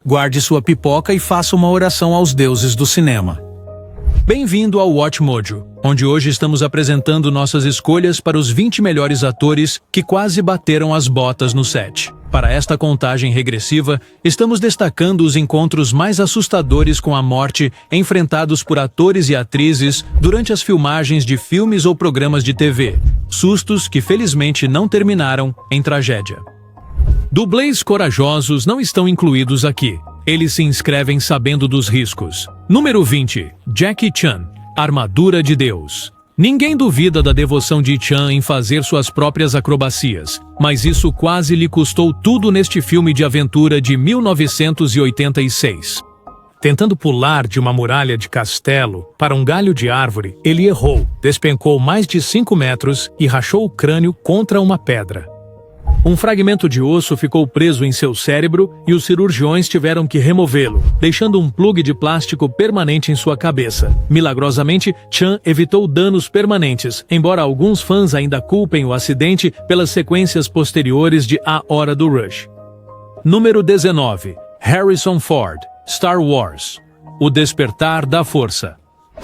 Guarde sua pipoca e faça uma oração aos deuses do cinema. Bem-vindo ao Watch Mojo, onde hoje estamos apresentando nossas escolhas para os 20 melhores atores que quase bateram as botas no set. Para esta contagem regressiva, estamos destacando os encontros mais assustadores com a morte enfrentados por atores e atrizes durante as filmagens de filmes ou programas de TV. Sustos que felizmente não terminaram em tragédia. Dublês corajosos não estão incluídos aqui. Eles se inscrevem sabendo dos riscos. Número 20. Jackie Chan, Armadura de Deus. Ninguém duvida da devoção de Chan em fazer suas próprias acrobacias, mas isso quase lhe custou tudo neste filme de aventura de 1986. Tentando pular de uma muralha de castelo para um galho de árvore, ele errou, despencou mais de 5 metros e rachou o crânio contra uma pedra. Um fragmento de osso ficou preso em seu cérebro e os cirurgiões tiveram que removê-lo, deixando um plugue de plástico permanente em sua cabeça. Milagrosamente, Chan evitou danos permanentes, embora alguns fãs ainda culpem o acidente pelas sequências posteriores de A Hora do Rush. Número 19. Harrison Ford, Star Wars. O Despertar da Força.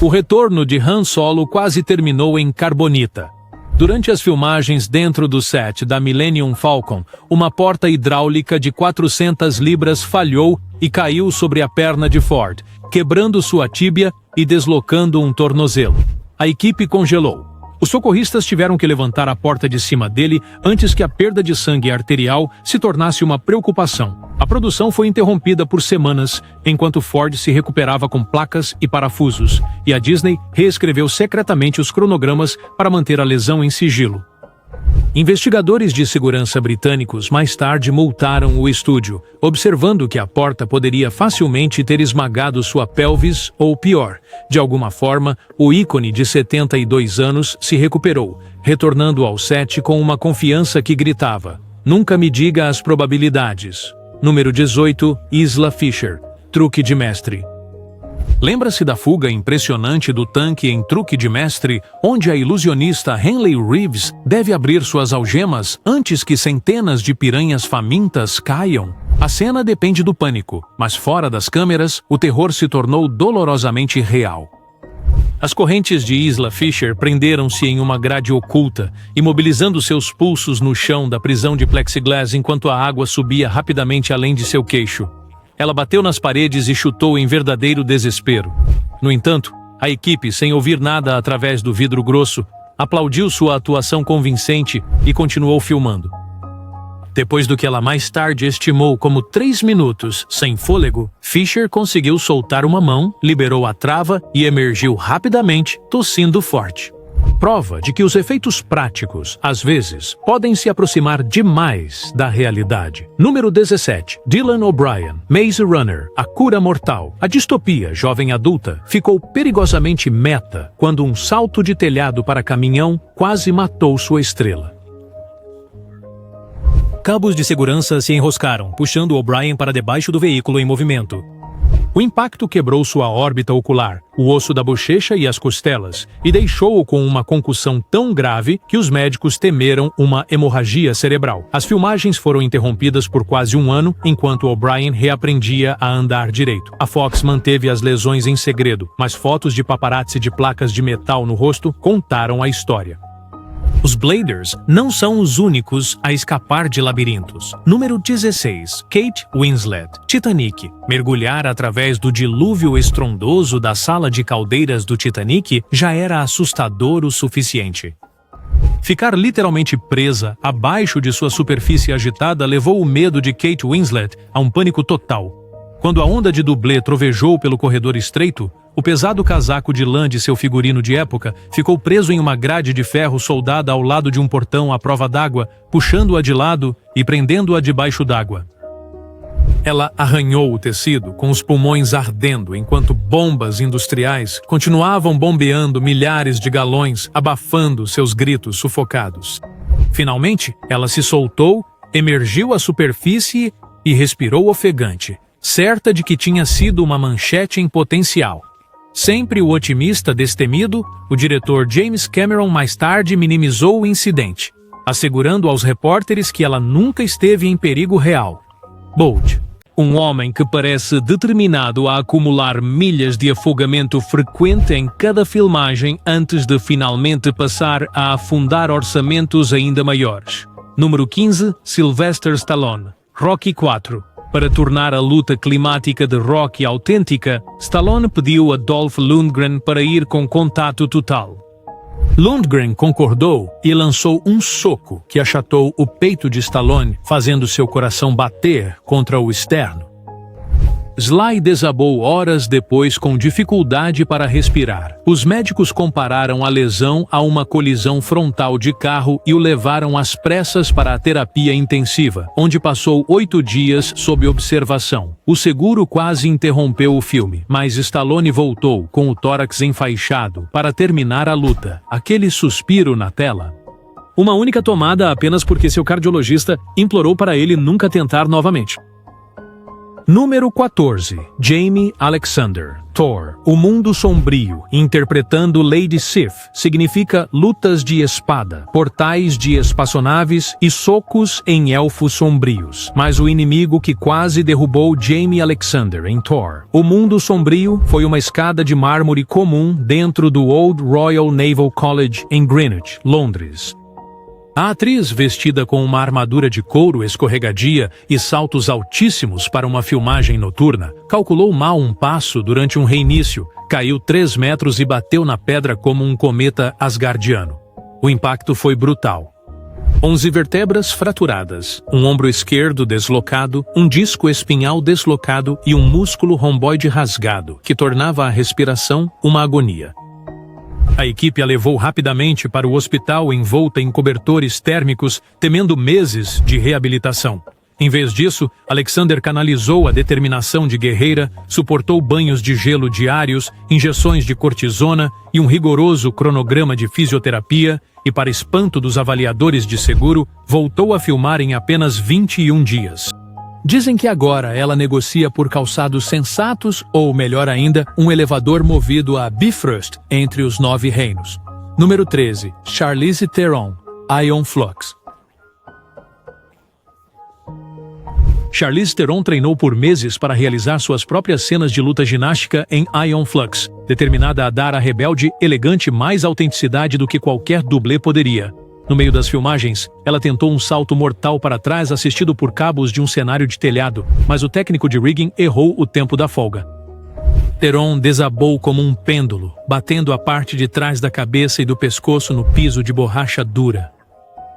O retorno de Han Solo quase terminou em carbonita. Durante as filmagens dentro do set da Millennium Falcon, uma porta hidráulica de 400 libras falhou e caiu sobre a perna de Ford, quebrando sua tíbia e deslocando um tornozelo. A equipe congelou. Os socorristas tiveram que levantar a porta de cima dele antes que a perda de sangue arterial se tornasse uma preocupação. A produção foi interrompida por semanas, enquanto Ford se recuperava com placas e parafusos, e a Disney reescreveu secretamente os cronogramas para manter a lesão em sigilo. Investigadores de segurança britânicos mais tarde multaram o estúdio, observando que a porta poderia facilmente ter esmagado sua pelvis ou pior. De alguma forma, o ícone de 72 anos se recuperou, retornando ao set com uma confiança que gritava: "Nunca me diga as probabilidades." Número 18. Isla Fisher, Truque de Mestre. Lembra-se da fuga impressionante do tanque em Truque de Mestre, onde a ilusionista Henley Reeves deve abrir suas algemas antes que centenas de piranhas famintas caiam? A cena depende do pânico, mas fora das câmeras, o terror se tornou dolorosamente real. As correntes de Isla Fisher prenderam-se em uma grade oculta, imobilizando seus pulsos no chão da prisão de plexiglass enquanto a água subia rapidamente além de seu queixo. Ela bateu nas paredes e chutou em verdadeiro desespero. No entanto, a equipe, sem ouvir nada através do vidro grosso, aplaudiu sua atuação convincente e continuou filmando. Depois do que ela mais tarde estimou como 3 minutos sem fôlego, Fisher conseguiu soltar uma mão, liberou a trava e emergiu rapidamente, tossindo forte. Prova de que os efeitos práticos, às vezes, podem se aproximar demais da realidade. Número 17. Dylan O'Brien, Maze Runner, A Cura Mortal. A distopia jovem adulta ficou perigosamente meta quando um salto de telhado para caminhão quase matou sua estrela. Cabos de segurança se enroscaram, puxando O'Brien para debaixo do veículo em movimento. O impacto quebrou sua órbita ocular, o osso da bochecha e as costelas, e deixou-o com uma concussão tão grave que os médicos temeram uma hemorragia cerebral. As filmagens foram interrompidas por quase um ano, enquanto O'Brien reaprendia a andar direito. A Fox manteve as lesões em segredo, mas fotos de paparazzi de placas de metal no rosto contaram a história. Os Bladers não são os únicos a escapar de labirintos. Número 16. Kate Winslet, Titanic. Mergulhar através do dilúvio estrondoso da sala de caldeiras do Titanic já era assustador o suficiente. Ficar literalmente presa abaixo de sua superfície agitada levou o medo de Kate Winslet a um pânico total. Quando a onda de dublê trovejou pelo corredor estreito, o pesado casaco de lã de seu figurino de época ficou preso em uma grade de ferro soldada ao lado de um portão à prova d'água, puxando-a de lado e prendendo-a debaixo d'água. Ela arranhou o tecido, com os pulmões ardendo, enquanto bombas industriais continuavam bombeando milhares de galões, abafando seus gritos sufocados. Finalmente, ela se soltou, emergiu à superfície e respirou ofegante, certa de que tinha sido uma manchete em potencial. Sempre o otimista destemido, o diretor James Cameron mais tarde minimizou o incidente, assegurando aos repórteres que ela nunca esteve em perigo real. Bold. Um homem que parece determinado a acumular milhas de afogamento frequente em cada filmagem antes de finalmente passar a afundar orçamentos ainda maiores. Número 15, Sylvester Stallone, Rocky IV. Para tornar a luta climática de Rocky autêntica, Stallone pediu a Dolph Lundgren para ir com contato total. Lundgren concordou e lançou um soco que achatou o peito de Stallone, fazendo seu coração bater contra o externo. Sly desabou horas depois com dificuldade para respirar. Os médicos compararam a lesão a uma colisão frontal de carro e o levaram às pressas para a terapia intensiva, onde passou 8 dias sob observação. O seguro quase interrompeu o filme, mas Stallone voltou com o tórax enfaixado para terminar a luta. Aquele suspiro na tela. Uma única tomada apenas porque seu cardiologista implorou para ele nunca tentar novamente. Número 14. Jaime Alexander, Thor, O Mundo Sombrio, interpretando Lady Sif, significa lutas de espada, portais de espaçonaves e socos em elfos sombrios. Mas o inimigo que quase derrubou Jaime Alexander em Thor, O Mundo Sombrio, foi uma escada de mármore comum dentro do Old Royal Naval College em Greenwich, Londres. A atriz, vestida com uma armadura de couro escorregadia e saltos altíssimos para uma filmagem noturna, calculou mal um passo durante um reinício, caiu 3 metros e bateu na pedra como um cometa asgardiano. O impacto foi brutal. 11 vértebras fraturadas, um ombro esquerdo deslocado, um disco espinhal deslocado e um músculo romboide rasgado, que tornava a respiração uma agonia. A equipe a levou rapidamente para o hospital envolta em cobertores térmicos, temendo meses de reabilitação. Em vez disso, Alexander canalizou a determinação de guerreira, suportou banhos de gelo diários, injeções de cortisona e um rigoroso cronograma de fisioterapia e, para espanto dos avaliadores de seguro, voltou a filmar em apenas 21 dias. Dizem que agora ela negocia por calçados sensatos ou, melhor ainda, um elevador movido a Bifrost entre os 9 reinos. Número 13. Charlize Theron, Aeon Flux. Charlize Theron treinou por meses para realizar suas próprias cenas de luta ginástica em Aeon Flux, determinada a dar à rebelde elegante mais autenticidade do que qualquer dublê poderia. No meio das filmagens, ela tentou um salto mortal para trás assistido por cabos de um cenário de telhado, mas o técnico de rigging errou o tempo da folga. Theron desabou como um pêndulo, batendo a parte de trás da cabeça e do pescoço no piso de borracha dura.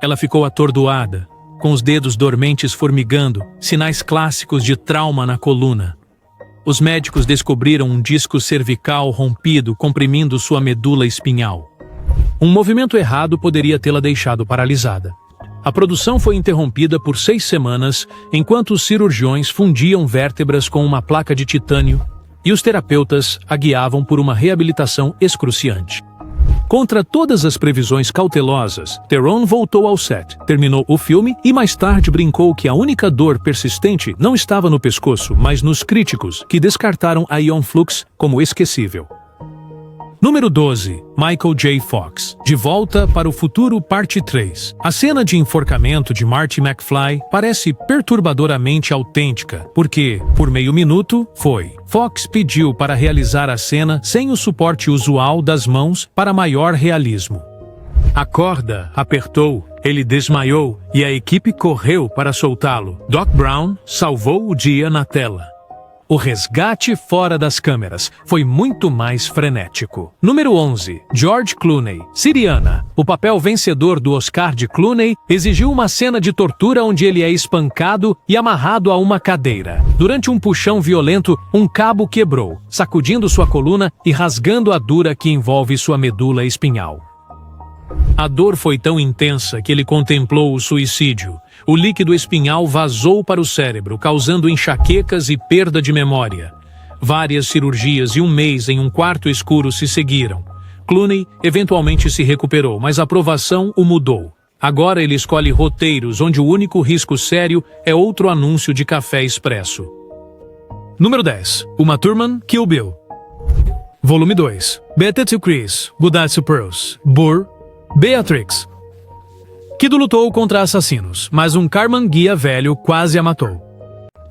Ela ficou atordoada, com os dedos dormentes formigando, sinais clássicos de trauma na coluna. Os médicos descobriram um disco cervical rompido comprimindo sua medula espinhal. Um movimento errado poderia tê-la deixado paralisada. A produção foi interrompida por 6 semanas, enquanto os cirurgiões fundiam vértebras com uma placa de titânio e os terapeutas a guiavam por uma reabilitação excruciante. Contra todas as previsões cautelosas, Theron voltou ao set, terminou o filme e mais tarde brincou que a única dor persistente não estava no pescoço, mas nos críticos, que descartaram Aeon Flux como esquecível. Número 12. Michael J. Fox, De Volta para o Futuro Parte 3. A cena de enforcamento de Marty McFly parece perturbadoramente autêntica, porque, por meio minuto, Fox pediu para realizar a cena sem o suporte usual das mãos para maior realismo. A corda apertou, ele desmaiou e a equipe correu para soltá-lo. Doc Brown salvou o dia na tela. O resgate fora das câmeras foi muito mais frenético. Número 11. George Clooney, Siriana. O papel vencedor do Oscar de Clooney exigiu uma cena de tortura onde ele é espancado e amarrado a uma cadeira. Durante um puxão violento, um cabo quebrou, sacudindo sua coluna e rasgando a dura que envolve sua medula espinhal. A dor foi tão intensa que ele contemplou o suicídio. O líquido espinhal vazou para o cérebro, causando enxaquecas e perda de memória. Várias cirurgias e um mês em um quarto escuro se seguiram. Clooney eventualmente se recuperou, mas a provação o mudou. Agora ele escolhe roteiros onde o único risco sério é outro anúncio de café expresso. Número 10. Uma Thurman, Kill Bill. Volume 2. Better to Chris, Goodnight to Pearls, Burr, Beatrix. Kido lutou contra assassinos, mas um Karmann guia velho quase a matou.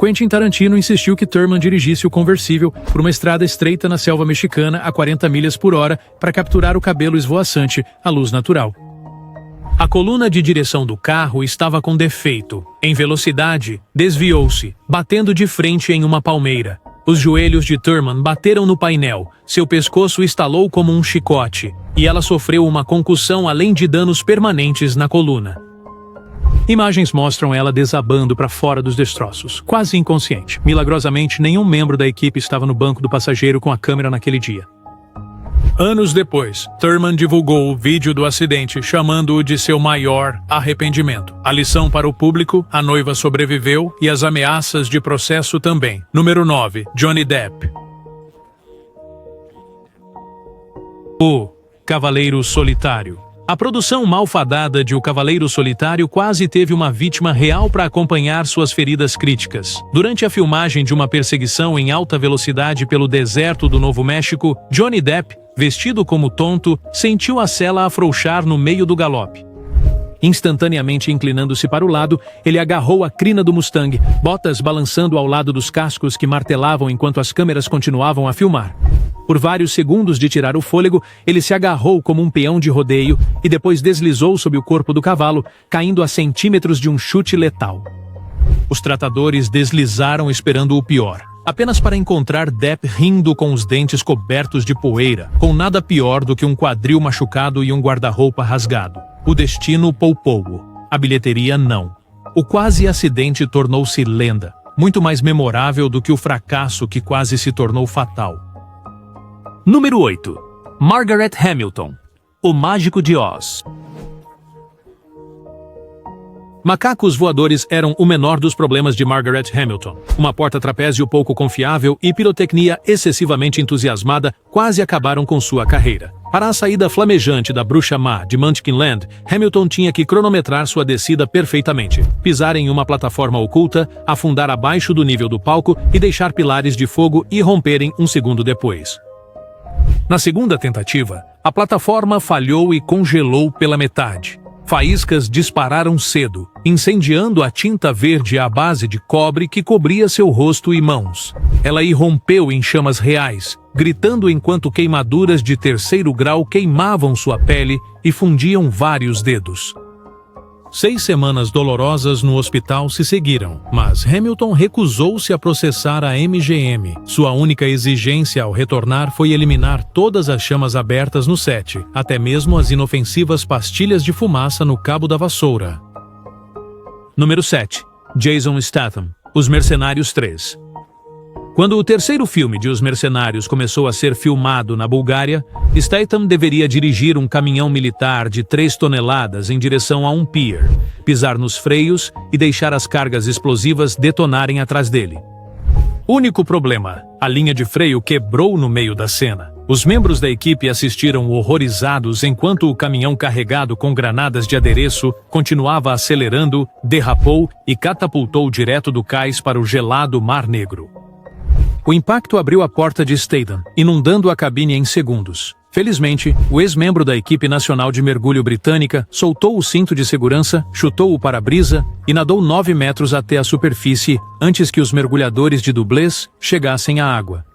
Quentin Tarantino insistiu que Thurman dirigisse o conversível por uma estrada estreita na selva mexicana a 40 milhas por hora para capturar o cabelo esvoaçante à luz natural. A coluna de direção do carro estava com defeito. Em velocidade, desviou-se, batendo de frente em uma palmeira. Os joelhos de Thurman bateram no painel, seu pescoço estalou como um chicote, e ela sofreu uma concussão além de danos permanentes na coluna. Imagens mostram ela desabando para fora dos destroços, quase inconsciente. Milagrosamente, nenhum membro da equipe estava no banco do passageiro com a câmera naquele dia. Anos depois, Thurman divulgou o vídeo do acidente, chamando-o de seu maior arrependimento. A lição para o público: a noiva sobreviveu e as ameaças de processo também. Número 9. Johnny Depp. O Cavaleiro Solitário. A produção malfadada de O Cavaleiro Solitário quase teve uma vítima real para acompanhar suas feridas críticas. Durante a filmagem de uma perseguição em alta velocidade pelo deserto do Novo México, Johnny Depp, vestido como tonto, sentiu a sela afrouxar no meio do galope. Instantaneamente inclinando-se para o lado, ele agarrou a crina do Mustang, botas balançando ao lado dos cascos que martelavam enquanto as câmeras continuavam a filmar. Por vários segundos de tirar o fôlego, ele se agarrou como um peão de rodeio e depois deslizou sob o corpo do cavalo, caindo a centímetros de um chute letal. Os tratadores deslizaram esperando o pior, apenas para encontrar Depp rindo com os dentes cobertos de poeira, com nada pior do que um quadril machucado e um guarda-roupa rasgado. O destino poupou-o. A bilheteria não. O quase acidente tornou-se lenda, muito mais memorável do que o fracasso que quase se tornou fatal. Número 8. Margaret Hamilton. O Mágico de Oz. Macacos voadores eram o menor dos problemas de Margaret Hamilton. Uma porta-trapézio pouco confiável e pirotecnia excessivamente entusiasmada quase acabaram com sua carreira. Para a saída flamejante da Bruxa Má de Munchkin Land, Hamilton tinha que cronometrar sua descida perfeitamente, pisar em uma plataforma oculta, afundar abaixo do nível do palco e deixar pilares de fogo irromperem um segundo depois. Na segunda tentativa, a plataforma falhou e congelou pela metade. Faíscas dispararam cedo, incendiando a tinta verde à base de cobre que cobria seu rosto e mãos. Ela irrompeu em chamas reais, gritando enquanto queimaduras de 3º grau queimavam sua pele e fundiam vários dedos. 6 semanas dolorosas no hospital se seguiram, mas Hamilton recusou-se a processar a MGM. Sua única exigência ao retornar foi eliminar todas as chamas abertas no set, até mesmo as inofensivas pastilhas de fumaça no cabo da vassoura. Número 7. Jason Statham. Os Mercenários 3. Quando o terceiro filme de Os Mercenários começou a ser filmado na Bulgária, Statham deveria dirigir um caminhão militar de 3 toneladas em direção a um pier, pisar nos freios e deixar as cargas explosivas detonarem atrás dele. Único problema: a linha de freio quebrou no meio da cena. Os membros da equipe assistiram horrorizados enquanto o caminhão carregado com granadas de adereço continuava acelerando, derrapou e catapultou direto do cais para o gelado Mar Negro. O impacto abriu a porta de Statham, inundando a cabine em segundos. Felizmente, o ex-membro da equipe nacional de mergulho britânica soltou o cinto de segurança, chutou o para-brisa e nadou 9 metros até a superfície antes que os mergulhadores de dublês chegassem à água.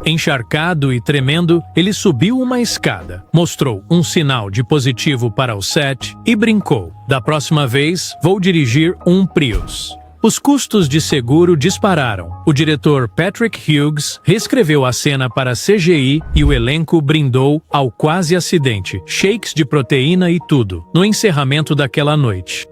Encharcado e tremendo, ele subiu uma escada, mostrou um sinal de positivo para o set e brincou: "Da próxima vez, vou dirigir um Prius." Os custos de seguro dispararam. O diretor Patrick Hughes reescreveu a cena para CGI e o elenco brindou ao quase acidente, shakes de proteína e tudo, no encerramento daquela noite.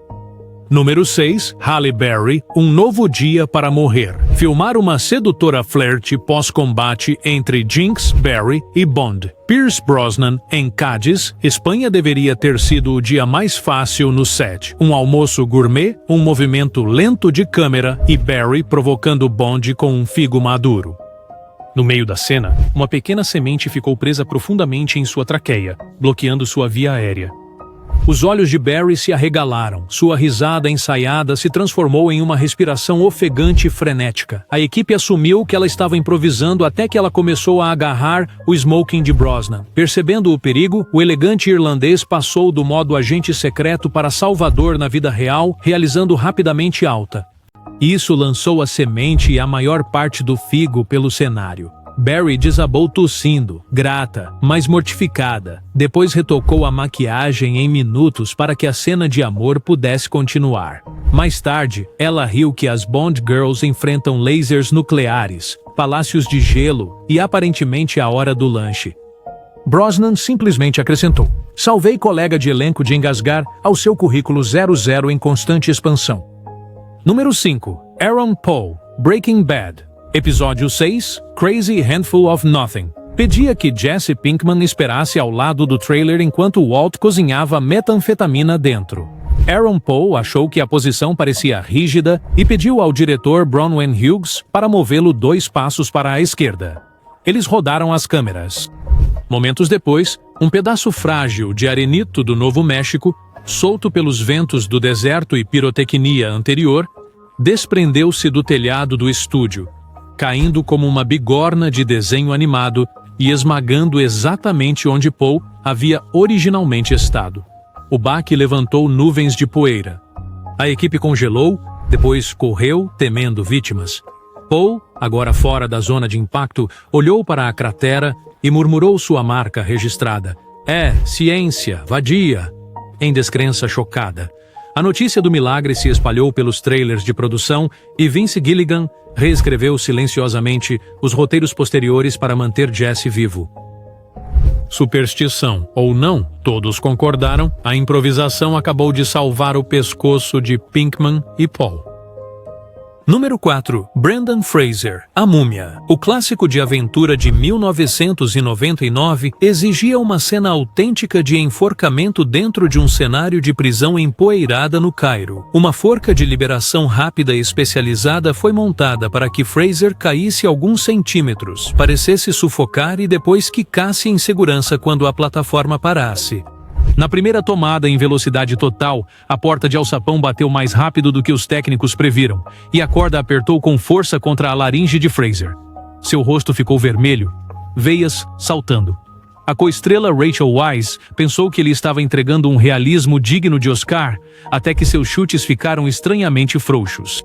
Número 6. Halle Berry, Um Novo Dia para Morrer. Filmar uma sedutora flerte pós-combate entre Jinx, Berry e Bond. Pierce Brosnan, em Cádiz, Espanha, deveria ter sido o dia mais fácil no set. Um almoço gourmet, um movimento lento de câmera e Berry provocando Bond com um figo maduro. No meio da cena, uma pequena semente ficou presa profundamente em sua traqueia, bloqueando sua via aérea. Os olhos de Berry se arregalaram. Sua risada ensaiada se transformou em uma respiração ofegante e frenética. A equipe assumiu que ela estava improvisando até que ela começou a agarrar o smoking de Brosnan. Percebendo o perigo, o elegante irlandês passou do modo agente secreto para salvador na vida real, realizando rapidamente alta. Isso lançou a semente e a maior parte do figo pelo cenário. Barry desabou tossindo, grata, mas mortificada. Depois retocou a maquiagem em minutos para que a cena de amor pudesse continuar. Mais tarde, ela riu que as Bond Girls enfrentam lasers nucleares, palácios de gelo e aparentemente a hora do lanche. Brosnan simplesmente acrescentou: "Salvei colega de elenco de engasgar ao seu currículo 00 em constante expansão." Número 5. Aaron Paul, Breaking Bad. Episódio 6, Crazy Handful of Nothing. Pedia que Jesse Pinkman esperasse ao lado do trailer enquanto Walt cozinhava metanfetamina dentro. Aaron Paul achou que a posição parecia rígida e pediu ao diretor Bronwyn Hughes para movê-lo 2 passos para a esquerda. Eles rodaram as câmeras. Momentos depois, um pedaço frágil de arenito do Novo México, solto pelos ventos do deserto e pirotecnia anterior, desprendeu-se do telhado do estúdio, caindo como uma bigorna de desenho animado e esmagando exatamente onde Paul havia originalmente estado. O baque levantou nuvens de poeira. A equipe congelou, depois correu, temendo vítimas. Paul, agora fora da zona de impacto, olhou para a cratera e murmurou sua marca registrada: ciência, vadia, em descrença chocada. A notícia do milagre se espalhou pelos trailers de produção e Vince Gilligan reescreveu silenciosamente os roteiros posteriores para manter Jesse vivo. Superstição ou não, todos concordaram, a improvisação acabou de salvar o pescoço de Pinkman e Paul. Número 4. Brendan Fraser, A Múmia. O clássico de aventura de 1999 exigia uma cena autêntica de enforcamento dentro de um cenário de prisão empoeirada no Cairo. Uma forca de liberação rápida e especializada foi montada para que Fraser caísse alguns centímetros, parecesse sufocar e depois quicasse em segurança quando a plataforma parasse. Na primeira tomada em velocidade total, a porta de alçapão bateu mais rápido do que os técnicos previram, e a corda apertou com força contra a laringe de Fraser. Seu rosto ficou vermelho, veias saltando. A coestrela Rachel Weisz pensou que ele estava entregando um realismo digno de Oscar, até que seus chutes ficaram estranhamente frouxos.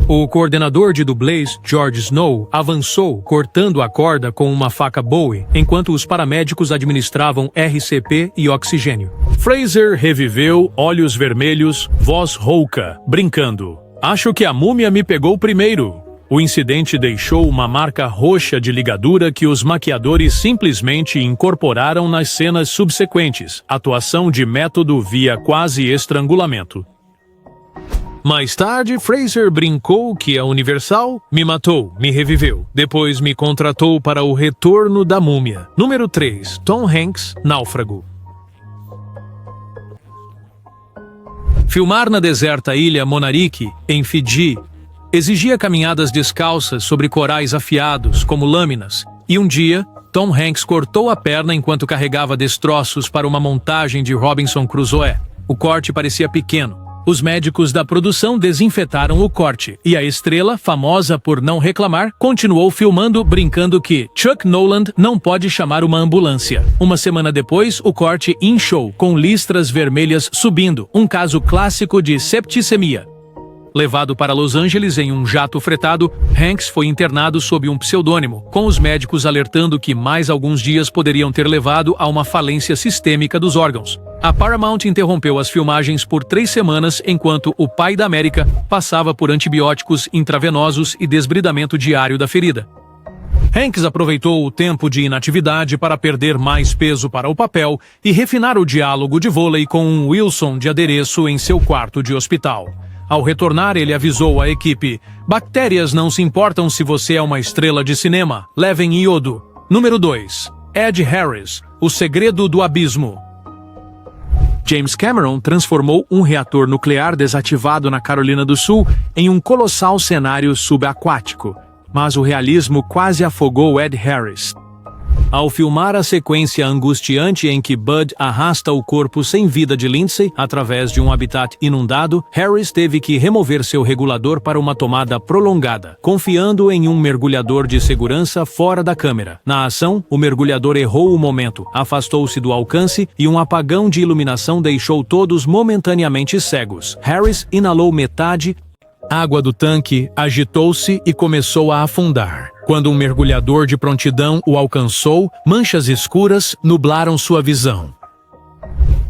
O coordenador de dublês, George Snow, avançou, cortando a corda com uma faca Bowie, enquanto os paramédicos administravam RCP e oxigênio. Fraser reviveu, olhos vermelhos, voz rouca, brincando: "Acho que a múmia me pegou primeiro." O incidente deixou uma marca roxa de ligadura que os maquiadores simplesmente incorporaram nas cenas subsequentes, atuação de método via quase estrangulamento. Mais tarde, Fraser brincou que a Universal me matou, me reviveu. Depois me contratou para o retorno da múmia. Número 3. Tom Hanks, Náufrago. Filmar na deserta ilha Monarique, em Fiji, exigia caminhadas descalças sobre corais afiados, como lâminas. E um dia, Tom Hanks cortou a perna enquanto carregava destroços para uma montagem de Robinson Crusoe. O corte parecia pequeno. Os médicos da produção desinfetaram o corte, e a estrela, famosa por não reclamar, continuou filmando, brincando que Chuck Noland não pode chamar uma ambulância. Uma semana depois, o corte inchou, com listras vermelhas subindo, um caso clássico de septicemia. Levado para Los Angeles em um jato fretado, Hanks foi internado sob um pseudônimo, com os médicos alertando que mais alguns dias poderiam ter levado a uma falência sistêmica dos órgãos. A Paramount interrompeu as filmagens por 3 semanas enquanto o pai da América passava por antibióticos intravenosos e desbridamento diário da ferida. Hanks aproveitou o tempo de inatividade para perder mais peso para o papel e refinar o diálogo de vôlei com um Wilson de adereço em seu quarto de hospital. Ao retornar, ele avisou a equipe: "Bactérias não se importam se você é uma estrela de cinema. Levem iodo." Número 2. Ed Harris, O Segredo do Abismo. James Cameron transformou um reator nuclear desativado na Carolina do Sul em um colossal cenário subaquático, mas o realismo quase afogou Ed Harris. Ao filmar a sequência angustiante em que Bud arrasta o corpo sem vida de Lindsay através de um habitat inundado, Harris teve que remover seu regulador para uma tomada prolongada, confiando em um mergulhador de segurança fora da câmera. Na ação, o mergulhador errou o momento, afastou-se do alcance e um apagão de iluminação deixou todos momentaneamente cegos. Harris inalou metade A água do tanque agitou-se e começou a afundar. Quando um mergulhador de prontidão o alcançou, manchas escuras nublaram sua visão.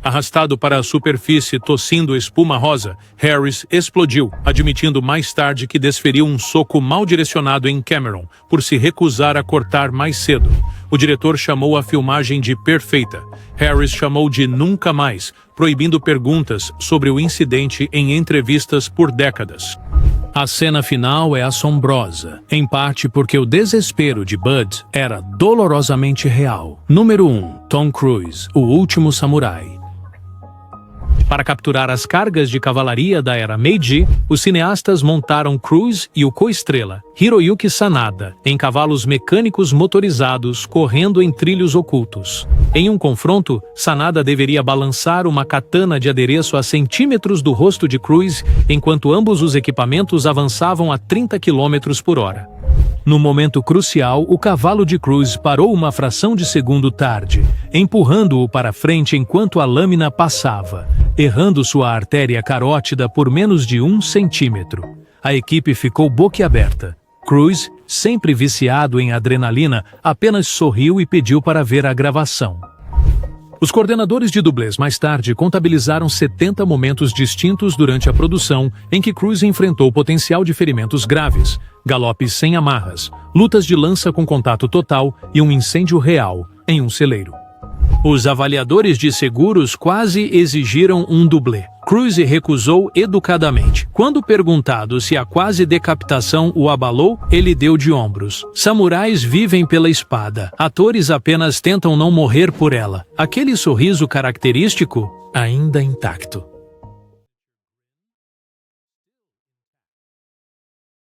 Arrastado para a superfície tossindo espuma rosa, Harris explodiu, admitindo mais tarde que desferiu um soco mal direcionado em Cameron, por se recusar a cortar mais cedo. O diretor chamou a filmagem de perfeita. Harris chamou de nunca mais, proibindo perguntas sobre o incidente em entrevistas por décadas. A cena final é assombrosa, em parte porque o desespero de Bud era dolorosamente real. Número 1. Tom Cruise, o último samurai. Para capturar as cargas de cavalaria da era Meiji, os cineastas montaram Cruise e o co-estrela, Hiroyuki Sanada, em cavalos mecânicos motorizados correndo em trilhos ocultos. Em um confronto, Sanada deveria balançar uma katana de adereço a centímetros do rosto de Cruise, enquanto ambos os equipamentos avançavam a 30 km por hora. No momento crucial, o cavalo de Cruise parou uma fração de segundo tarde, empurrando-o para frente enquanto a lâmina passava, errando sua artéria carótida por menos de 1 centímetro. A equipe ficou boquiaberta. Cruise, sempre viciado em adrenalina, apenas sorriu e pediu para ver a gravação. Os coordenadores de dublês mais tarde contabilizaram 70 momentos distintos durante a produção em que Cruise enfrentou potencial de ferimentos graves, galopes sem amarras, lutas de lança com contato total e um incêndio real em um celeiro. Os avaliadores de seguros quase exigiram um dublê. Cruise recusou educadamente. Quando perguntado se a quase decapitação o abalou, ele deu de ombros. Samurais vivem pela espada. Atores apenas tentam não morrer por ela. Aquele sorriso característico ainda intacto.